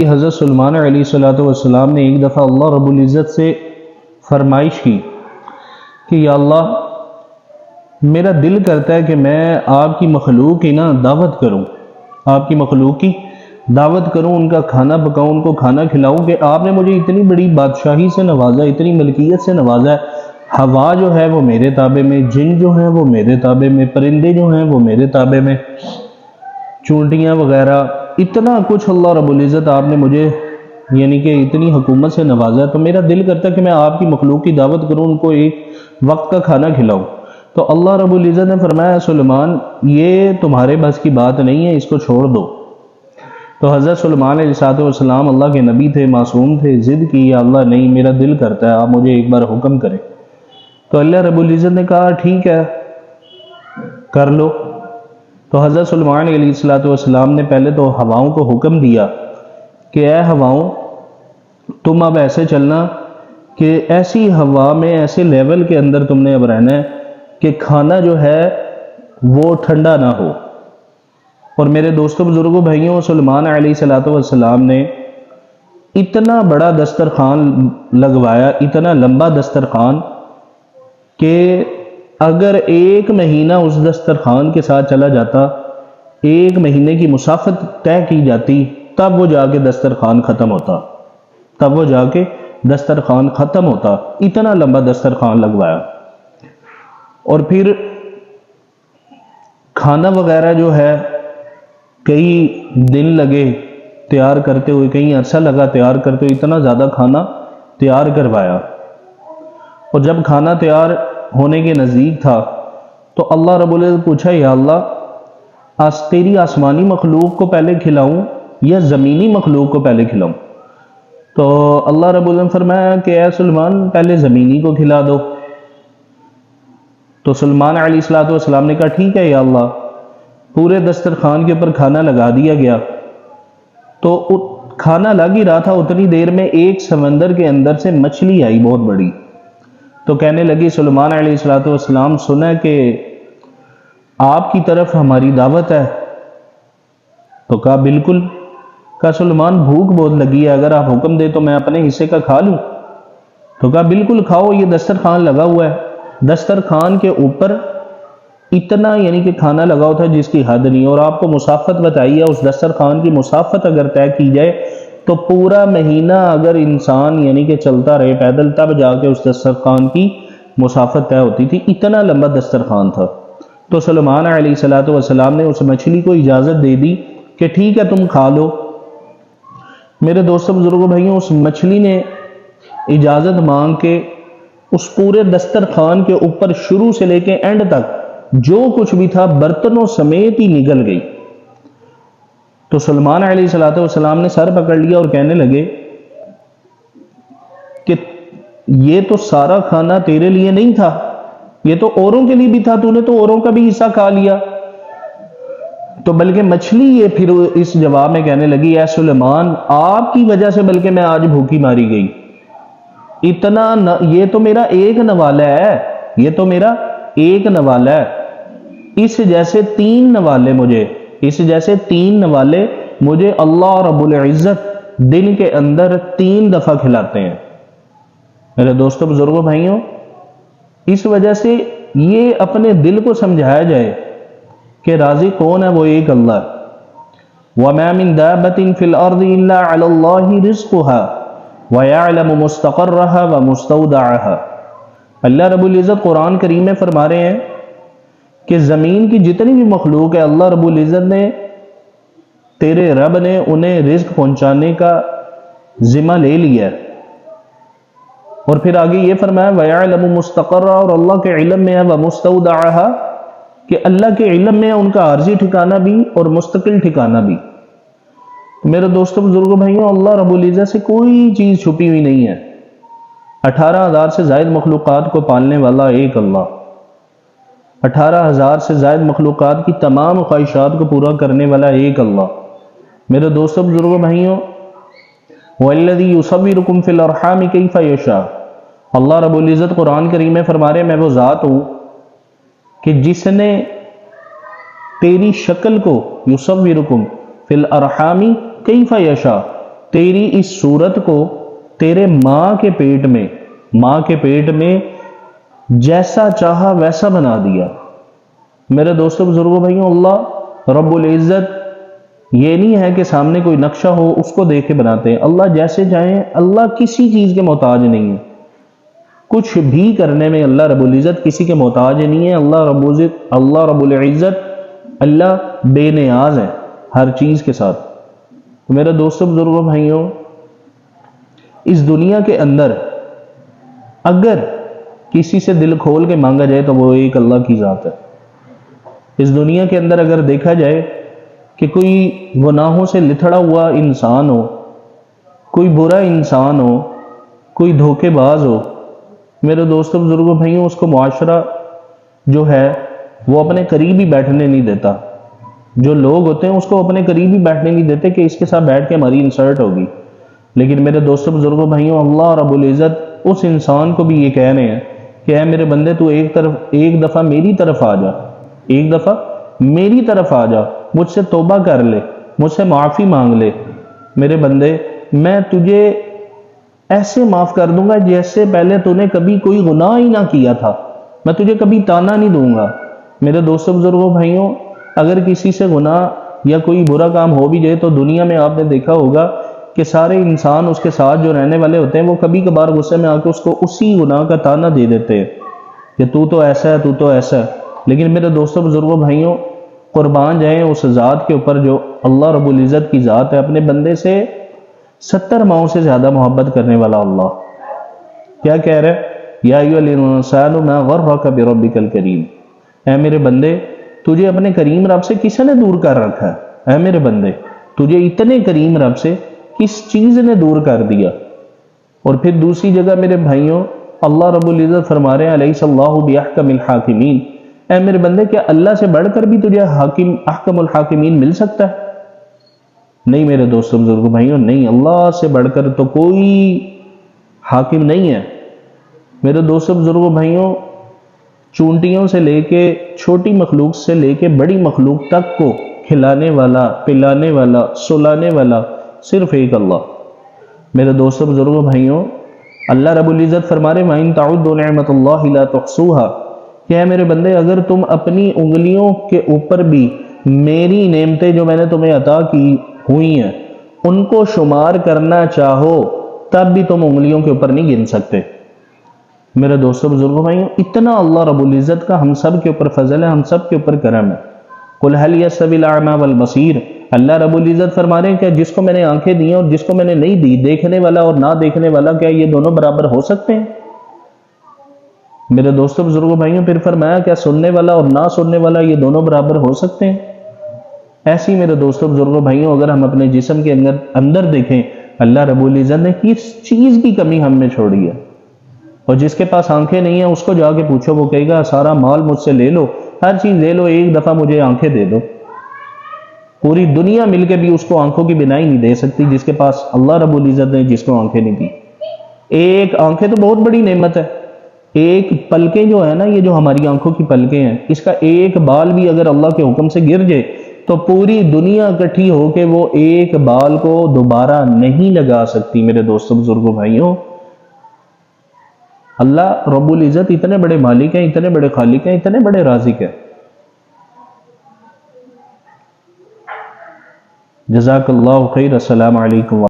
حضرت سلیمان علیہ السلام نے ایک دفعہ اللہ رب العزت سے فرمائش کی کہ یا اللہ میرا دل کرتا ہے کہ میں آپ کی مخلوق کی دعوت کروں، آپ کی مخلوق کی دعوت کروں، ان کا کھانا پکاؤں، ان کو کھانا کھلاؤں کہ آپ نے مجھے اتنی بڑی بادشاہی سے نوازا، اتنی ملکیت سے نوازا ہے۔ ہوا جو ہے وہ میرے تابع میں، جن جو ہیں وہ میرے تابع میں، پرندے جو ہیں وہ میرے تابع میں، چونٹیاں وغیرہ، اتنا کچھ اللہ رب العزت آپ نے مجھے کہ اتنی حکومت سے نوازا ہے، تو میرا دل کرتا ہے کہ میں آپ کی مخلوق کی دعوت کروں، ان کو ایک وقت کا کھانا کھلاؤں۔ تو اللہ رب العزت نے فرمایا سلیمان یہ تمہارے بس کی بات نہیں ہے، اس کو چھوڑ دو۔ تو حضرت سلیمان علیہ السلام اللہ کے نبی تھے، معصوم تھے، ضد کی یا اللہ نہیں میرا دل کرتا ہے، آپ مجھے ایک بار حکم کریں۔ تو اللہ رب العزت نے کہا ٹھیک ہے کر لو۔ تو حضرت سلیمان علیہ السلام نے پہلے تو ہواؤں کو حکم دیا کہ اے ہواؤں تم اب ایسے چلنا کہ ایسی ہوا میں، ایسے لیول کے اندر تم نے اب رہنا ہے کہ کھانا جو ہے وہ ٹھنڈا نہ ہو۔ اور میرے دوستوں بزرگوں بھائیوں، سلیمان علیہ السلام نے اتنا بڑا دسترخوان لگوایا، اتنا لمبا دسترخوان کہ اگر ایک مہینہ اس دسترخوان کے ساتھ چلا جاتا، ایک مہینے کی مسافت طے کی جاتی، تب وہ جا کے دسترخوان ختم ہوتا، تب وہ جا کے دسترخوان ختم ہوتا، اتنا لمبا دسترخوان لگوایا۔ اور پھر کھانا وغیرہ جو ہے کئی دن لگے تیار کرتے ہوئے، کئی عرصہ لگا تیار کرتے ہوئے، اتنا زیادہ کھانا تیار کروایا۔ اور جب کھانا تیار ہونے کے نزدیک تھا تو اللہ رب العزت پوچھا یا اللہ تیری آسمانی مخلوق کو پہلے کھلاؤں یا زمینی مخلوق کو پہلے کھلاؤں؟ تو اللہ رب العزت نے فرمایا کہ اے سلیمان پہلے زمینی کو کھلا دو۔ تو سلیمان علیہ السلام نے کہا ٹھیک ہے یا اللہ۔ پورے دسترخوان کے اوپر کھانا لگا دیا گیا۔ تو کھانا لگ ہی رہا تھا، اتنی دیر میں ایک سمندر کے اندر سے مچھلی آئی بہت بڑی۔ تو کہنے لگی سلیمان علیہ السلام سنا کہ آپ کی طرف ہماری دعوت ہے؟ تو کہا بالکل۔ کہا سلیمان بھوک بہت لگی ہے، اگر آپ حکم دے تو میں اپنے حصے کا کھا لوں؟ تو کہا بالکل کھاؤ، یہ دسترخوان لگا ہوا ہے۔ دسترخوان کے اوپر اتنا کہ کھانا لگا ہوا تھا جس کی حد نہیں۔ اور آپ کو مسافت بتائیے، اس دسترخوان کی مسافت اگر طے کی جائے تو پورا مہینہ اگر انسان کہ چلتا رہے پیدل، تب جا کے اس دسترخوان کی مسافت طے ہوتی تھی، اتنا لمبا دسترخوان تھا۔ تو سلیمان علیہ السلام نے اس مچھلی کو اجازت دے دی کہ ٹھیک ہے تم کھا لو۔ میرے دوستوں بزرگوں بھائیوں، اس مچھلی نے اجازت مانگ کے اس پورے دسترخوان کے اوپر شروع سے لے کے اینڈ تک جو کچھ بھی تھا برتنوں سمیت ہی نگل گئی۔ تو سلیمان علیہ السلام نے سر پکڑ لیا اور کہنے لگے کہ یہ تو سارا کھانا تیرے لیے نہیں تھا، یہ تو اوروں کے لیے بھی تھا، تو نے تو اوروں کا بھی حصہ کھا لیا۔ تو بلکہ مچھلی یہ پھر اس جواب میں کہنے لگی اے سلیمان آپ کی وجہ سے بلکہ میں آج بھوکی ماری گئی، یہ تو میرا ایک نوالہ ہے، یہ تو میرا ایک نوالہ ہے، اس جیسے تین نوالے مجھے اللہ رب العزت دن کے اندر 3 دفعہ کھلاتے ہیں۔ میرے دوستوں بزرگوں بھائیوں، اس وجہ سے یہ اپنے دل کو سمجھایا جائے کہ رازق کون ہے، وہ ایک اللہ ہے۔ وَمَا مِن دَابَّةٍ فِي الْأَرْضِ إِلَّا عَلَى اللَّهِ رِزْقُهَا وَيَعْلَمُ مُسْتَقَرَّهَا وَمُسْتَوْدَعَهَا۔ اللہ رب العزت قرآن کریم میں فرما رہے ہیں کہ زمین کی جتنی بھی مخلوق ہے، اللہ رب العزت نے، تیرے رب نے انہیں رزق پہنچانے کا ذمہ لے لیا ہے۔ اور پھر آگے یہ فرمایا وَيَعْلَمُ مُسْتَقَرَّهَا، اور اللہ کے علم میں ہے وَمُسْتَوْدَعَهَا، کہ اللہ کے علم میں ان کا عارضی ٹھکانہ بھی اور مستقل ٹھکانہ بھی۔ میرے دوستوں بزرگوں بھائیوں، اللہ رب العزت سے کوئی چیز چھپی ہوئی نہیں ہے۔ 18,000 سے زائد مخلوقات کو پالنے والا ایک اللہ، 18,000 سے زائد مخلوقات کی تمام خواہشات کو پورا کرنے والا ایک اللہ۔ میرے دوستوں بزرگوں بھائیوں، وَالَّذِي يُصَوِّرُكُمْ فِي الْأَرْحَامِ كَيْفَ يَشَاءُ، اللہ رب العزت قرآن کریم میں فرما رہے ہیں میں وہ ذات ہوں کہ جس نے تیری شکل کو یصورکم فی الارحام کیف یشاء، تیری اس صورت کو تیرے ماں کے پیٹ میں جیسا چاہا ویسا بنا دیا۔ میرے دوستوں بزرگوں بھائیوں، اللہ رب العزت یہ نہیں ہے کہ سامنے کوئی نقشہ ہو اس کو دیکھ کے بناتے ہیں، اللہ جیسے چاہیں، اللہ کسی چیز کے محتاج نہیں ہے، کچھ بھی کرنے میں اللہ رب العزت کسی کے محتاج نہیں ہے۔ اللہ رب العزت اللہ بے نیاز ہے ہر چیز کے ساتھ۔ تو میرے دوستوں بزرگوں بھائیوں، اس دنیا کے اندر اگر کسی سے دل کھول کے مانگا جائے تو وہ ایک اللہ کی ذات ہے۔ اس دنیا کے اندر اگر دیکھا جائے کہ کوئی گناہوں سے لتھڑا ہوا انسان ہو، کوئی برا انسان ہو، کوئی دھوکے باز ہو، میرے دوستوں بزرگوں بھائیوں، اس کو معاشرہ جو ہے وہ اپنے قریب ہی بیٹھنے نہیں دیتا۔ جو لوگ ہوتے ہیں اس کو اپنے قریب ہی بیٹھنے نہیں دیتے کہ اس کے ساتھ بیٹھ کے ہماری انسلٹ ہوگی۔ لیکن میرے دوستوں بزرگوں بھائیوں، اللہ رب العزت اس انسان کو بھی یہ کہہ رہے ہیں کہ اے میرے بندے، تو ایک دفعہ میری طرف آ جا، ایک دفعہ میری طرف آ جا، مجھ سے توبہ کر لے، مجھ سے معافی مانگ لے۔ میرے بندے، میں تجھے ایسے معاف کر دوں گا جیسے پہلے تو نے کبھی کوئی گناہ ہی نہ کیا تھا، میں تجھے کبھی تانا نہیں دوں گا۔ میرے دوستوں بزرگوں بھائیوں، اگر کسی سے گناہ یا کوئی برا کام ہو بھی جائے تو دنیا میں آپ نے دیکھا ہوگا کہ سارے انسان اس کے ساتھ جو رہنے والے ہوتے ہیں وہ کبھی کبھار غصے میں آ کے اس کو اسی گناہ کا تانا دے دیتے ہیں کہ تو ایسا ہے، تو ایسا ہے۔ لیکن میرے دوستوں بزرگوں بھائیوں، قربان جائیں اس ذات کے اوپر جو اللہ رب العزت کی ذات ہے، اپنے بندے سے 70 ماؤں سے زیادہ محبت کرنے والا اللہ کیا کہہ رہا ہے؟ یا ایھا الانسان ما غرک بربک الکریم، اے میرے بندے، تجھے اپنے کریم رب سے کس نے دور کر رکھا ہے؟ اے میرے بندے، تجھے اتنے کریم رب سے کس چیز نے دور کر دیا؟ اور پھر دوسری جگہ میرے بھائیوں، اللہ رب العزت فرما رہے ہیں الیس اللہ باحکم الحاکمین، اے میرے بندے، کیا اللہ سے بڑھ کر بھی تجھے احکم الحاکمین مل سکتا ہے؟ نہیں میرے دوستوں بزرگوں بھائیوں، نہیں، اللہ سے بڑھ کر تو کوئی حاکم نہیں ہے۔ میرے دوستوں بزرگوں بھائیوں، چونٹیوں سے لے کے چھوٹی مخلوق سے لے کے بڑی مخلوق تک کو کھلانے والا، پلانے والا، سلانے والا صرف ایک اللہ۔ میرے دوستوں بزرگوں بھائیوں، اللہ رب العزت فرما رہے وَإِن تَعُدُّوا نِعْمَةَ اللَّهِ لَا تُحْصُوهَا، کہ ہے میرے بندے، اگر تم اپنی انگلیوں کے اوپر بھی میری نعمتیں جو میں نے تمہیں عطا کی ہوئی ہیں ان کو شمار کرنا چاہو تب بھی تم انگلیوں کے اوپر نہیں گن سکتے۔ میرے دوستوں بزرگوں بھائیوں، اتنا اللہ رب العزت کا ہم سب کے اوپر فضل ہے، ہم سب کے اوپر کرم ہے۔ قُلْ هَلْ يَسْتَوِي الْأَعْمَى وَالْبَصِيرُ، اللہ رب العزت فرما رہے ہیں کہ جس کو میں نے آنکھیں دی اور جس کو میں نے نہیں دی، دیکھنے والا اور نہ دیکھنے والا، کیا یہ دونوں برابر ہو سکتے ہیں؟ میرے دوستوں بزرگوں بھائیوں، پھر فرمایا کیا سننے والا اور نہ سننے والا یہ دونوں برابر ہو سکتے ہیں؟ ایسی میرے دوستوں بزرگوں بھائیوں، اگر ہم اپنے جسم کے اندر دیکھیں، اللہ رب العزت نے کس چیز کی کمی ہم میں چھوڑی ہے؟ اور جس کے پاس آنکھیں نہیں ہیں اس کو جا کے پوچھو، وہ کہے گا سارا مال مجھ سے لے لو، ہر چیز لے لو، ایک دفعہ مجھے آنکھیں دے دو۔ پوری دنیا مل کے بھی اس کو آنکھوں کی بنائی نہیں دے سکتی جس کے پاس اللہ رب العزت نے جس کو آنکھیں نہیں دی۔ ایک آنکھیں تو بہت بڑی نعمت ہے، ایک پلکیں جو ہے نا، یہ جو ہماری آنکھوں کی پلکیں ہیں، اس کا ایک بال بھی اگر اللہ کے حکم سے گر جائے تو پوری دنیا اکٹھی ہو کے وہ ایک بال کو دوبارہ نہیں لگا سکتی۔ میرے دوستوں بزرگوں بھائیوں، اللہ رب العزت اتنے بڑے مالک ہیں، اتنے بڑے خالق ہیں، اتنے بڑے رازق ہیں۔ جزاک اللہ خیر، السلام علیکم۔